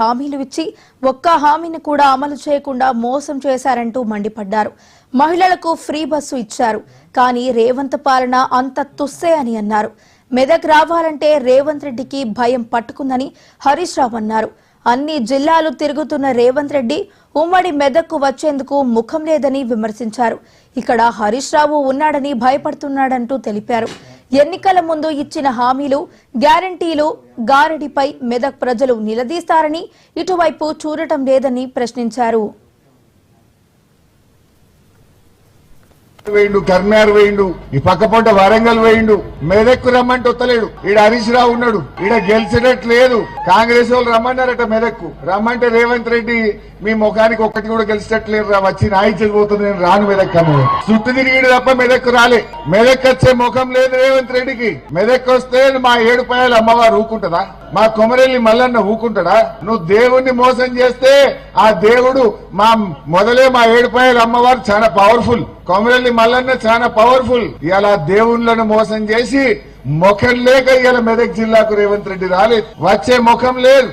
హామీలు ఇచ్చి ఒక్క హామీని కూడా అమలు చేయకుండా మోసం చేశారంటూ మండిపడ్డారు. మహిళలకు ఫ్రీ బస్సు ఇచ్చారు, కానీ రేవంత్ పాలన అంత తుస్సే అని అన్నారు. మెదక్ రావాలంటే రేవంత్ రెడ్డికి భయం పట్టుకుందని హరీష్ రావు అన్నారు. అన్ని జిల్లాలు తిరుగుతున్న రేవంత్ రెడ్డి ఉమ్మడి మెదక్కు వచ్చేందుకు ముఖం లేదని విమర్శించారు. ఇక్కడ హరీష్ రావు ఉన్నాడని భయపడుతున్నాడంటూ తెలిపారు. ఎన్నికల ముందు ఇచ్చిన హామీలు, గ్యారంటీలు గారడిపై మెదక్ ప్రజలు నిలదీస్తారని, ఇటువైపు చూడటం లేదని ప్రశ్నించారు. వేయిండు, కర్నార్ వేయిండు, ఈ పక్కపొంట వరంగల్ వేయిండు, మెదక్కు రమ్మంటే వస్తలేడు. ఈడ హరీష్ రావు ఉన్నాడు, ఈడ గెలిచేటట్టు లేదు. కాంగ్రెస్ వాళ్ళు రమ్మన్నారట మెదక్కు, రమ్మంటే రేవంత్ రెడ్డి మీ ముఖానికి ఒక్కటి కూడా గెలిచేటట్లేదు రా, వచ్చి నాయించకపోతుంది, నేను రాను మెదక్ అన్నది. చుట్టూ తిరిగిడు తప్ప మెదక్కు రాలే. మెదక్ వచ్చే ముఖం లేదు రేవంత్ రెడ్డికి. మెదక్ వస్తే మా ఏడుపాయల అమ్మవారు ఊకుంటదా? మా కొమరెల్లి మల్లన్న ఊకుంటాడా? నువ్వు దేవుణ్ణి మోసం చేస్తే ఆ దేవుడు మొదలే మా ఏడుపాయల అమ్మవారు చాలా పవర్ఫుల్, కొమరెల్లి మల్లన్న చాలా పవర్ఫుల్. ఇలా దేవుళ్లను మోసం చేసి ముఖం లేక ఇలా మెదక్ జిల్లాకు రేవంత్ రెడ్డి రాలేదు, వచ్చే ముఖం లేదు.